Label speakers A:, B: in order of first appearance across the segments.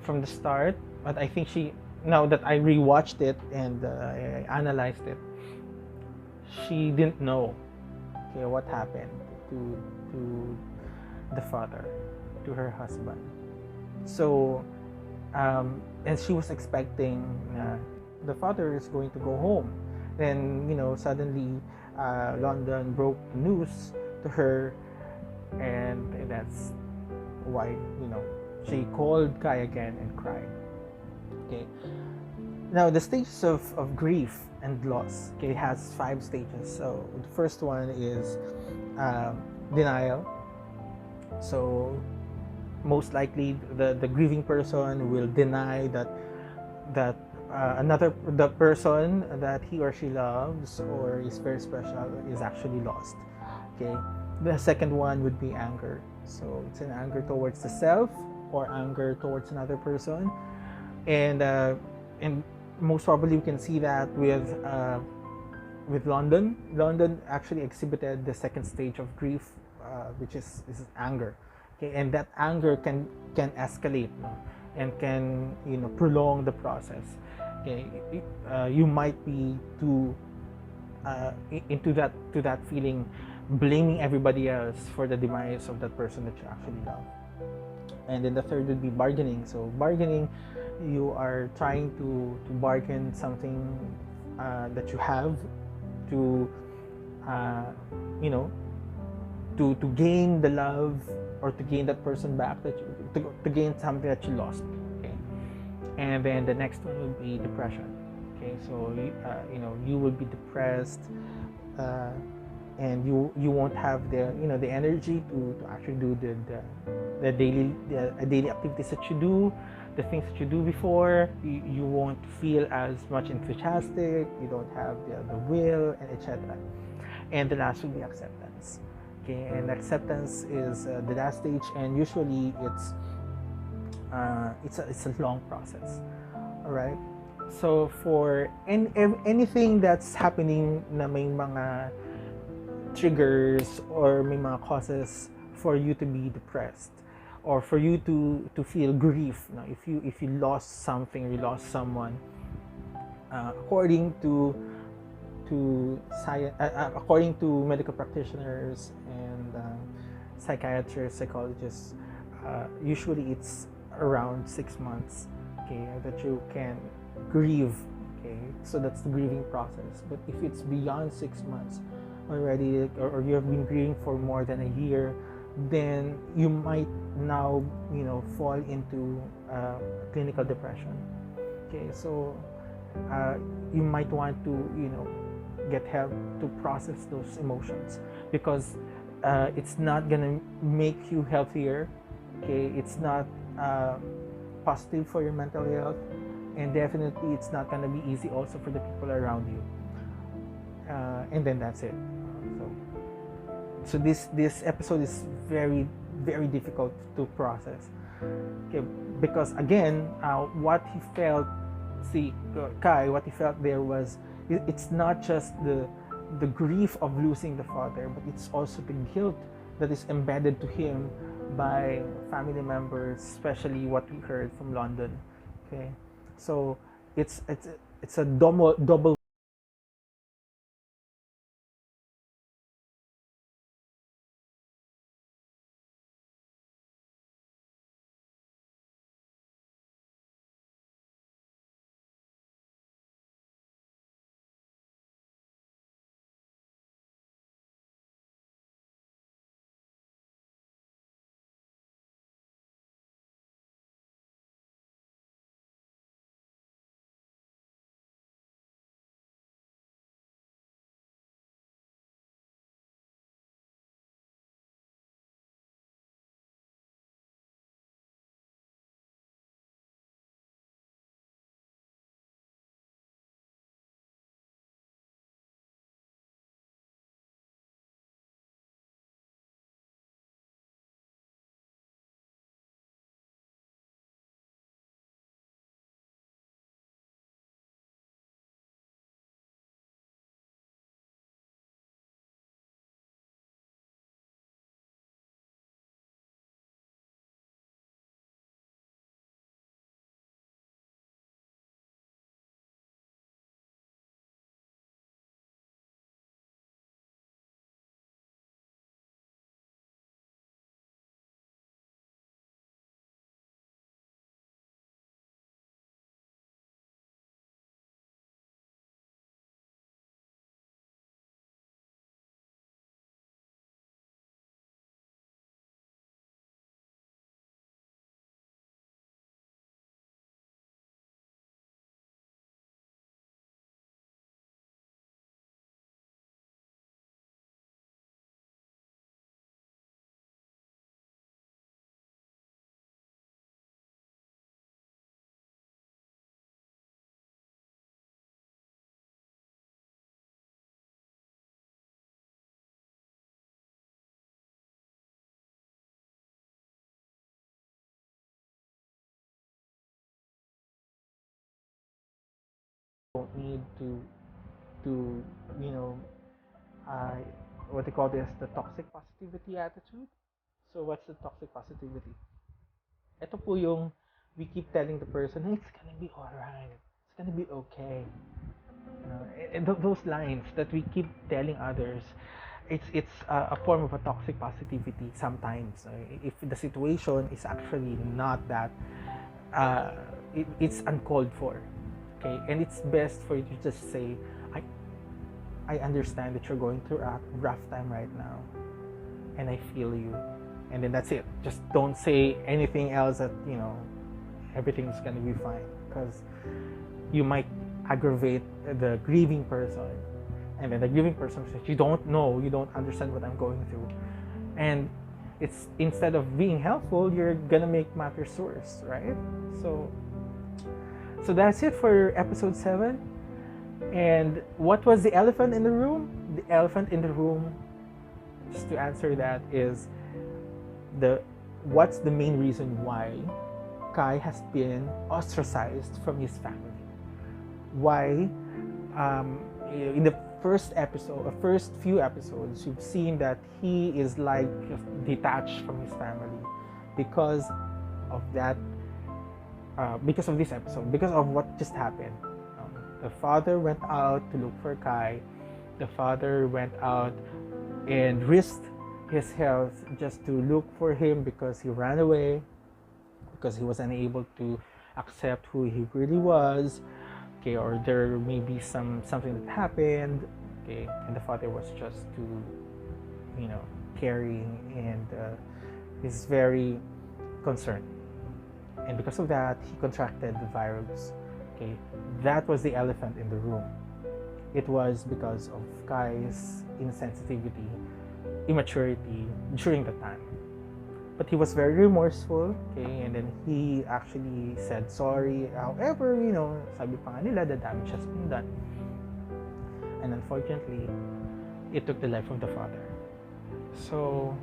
A: from the start, but I think now that I rewatched it and I analyzed it, she didn't know, okay, what happened to the father, to her husband. So, and she was expecting the father is going to go home. Then, suddenly London broke the news to her, and that's why, she called Kai again and cried. Okay. Now, the stages of grief and loss, okay, has 5 stages. So, the first one is denial. So, most likely the grieving person will deny that the person that he or she loves or is very special is actually lost. Okay. The second one would be anger. So it's an anger towards the self or anger towards another person, and most probably we can see that with London. London actually exhibited the second stage of grief, which is anger. Okay, and that anger can escalate, no? And can prolong the process. Okay, you might be too into that feeling, blaming everybody else for the demise of that person that you actually love. And then the third would be bargaining. So bargaining, you are trying to bargain something that you have to you know to gain the love or to gain that person back, that to gain something that you lost. Okay. And then the next one would be depression. Okay, so you will be depressed, and you won't have the energy to actually do the daily activities that you do, the things that you do before. You won't feel as much enthusiastic, you don't have the will, and etc. And the last will be acceptance. Okay, and acceptance is the last stage, and usually it's a long process. All right. So for anything that's happening na may mga triggers or may mga causes for you to be depressed or for you to feel grief, no? If you lost something, you lost someone, according to science, according to medical practitioners and psychiatrists, psychologists, usually it's around 6 months, okay, that you can grieve. Okay, so that's the grieving process. But if it's beyond 6 months already, or you have been grieving for more than a year, then you might now fall into clinical depression. Okay, so you might want to get help to process those emotions, because it's not gonna make you healthier. Okay, it's not positive for your mental health, and definitely it's not gonna be easy also for the people around you. And then that's it. So this episode is very, very difficult to process. Okay, because again, what he felt, Kai, what he felt there was, it's not just the grief of losing the father, but it's also the guilt that is embedded to him by family members, especially what we heard from London. Okay, so it's a double don't need to you know what they call this, the toxic positivity attitude. So what's the toxic positivity? Ito po yung we keep telling the person, hey, it's gonna be alright, it's gonna be okay. Those lines that we keep telling others, it's a form of a toxic positivity sometimes. If the situation is actually not that, it's uncalled for. Okay, and it's best for you to just say, I understand that you're going through a rough time right now, and I feel you. And then that's it. Just don't say anything else that, everything's gonna be fine, because you might aggravate the grieving person. And then the grieving person says, you don't know, you don't understand what I'm going through. And it's, instead of being helpful, you're gonna make matters worse, right? So that's it for episode 7. And what was the elephant in the room? The elephant in the room, just to answer that, is what's the main reason why Cai has been ostracized from his family? Why in the first few episodes, you've seen that he is like detached from his family because of that, because of this episode, because of what just happened. The father went out to look for Cai. The father went out and risked his health just to look for him because he ran away, because he was unable to accept who he really was. Okay, or there may be something that happened. Okay, and the father was just too, caring, and he's very concerned. And because of that, he contracted the virus. Okay, that was the elephant in the room. It was because of Cai's insensitivity, immaturity during the time. But he was very remorseful, okay, and then he actually said sorry. However, sabi pa nga nila, the damage has been done. And unfortunately, it took the life of the father. So,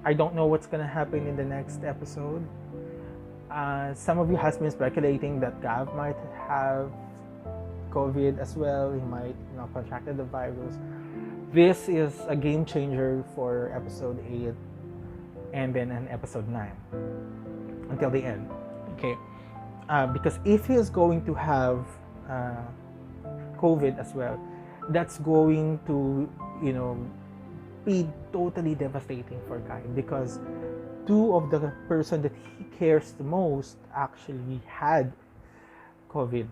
A: I don't know what's gonna happen in the next episode. Some of you has been speculating that Gav might have COVID as well. He might, contracted the virus. This is a game changer for episode 8 and then in episode 9 until the end. Okay, because if he is going to have COVID as well, that's going to, be totally devastating for Cai, because 2 of the person that he cares the most actually had COVID.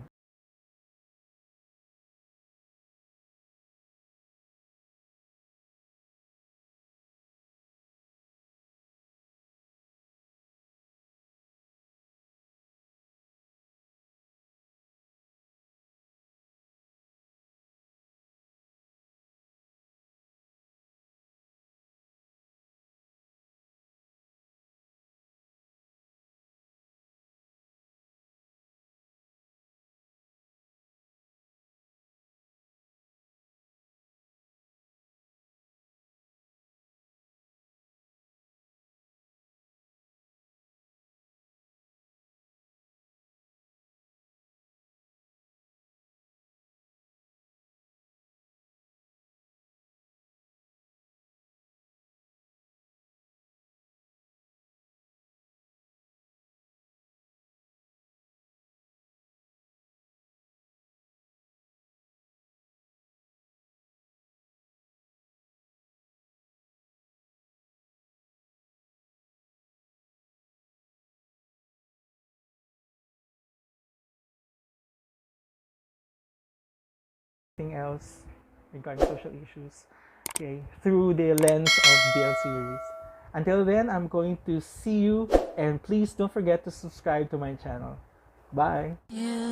A: Else regarding social issues, okay, through the lens of BL series. Until then, I'm going to see you, and please don't forget to subscribe to my channel. Bye. Yeah.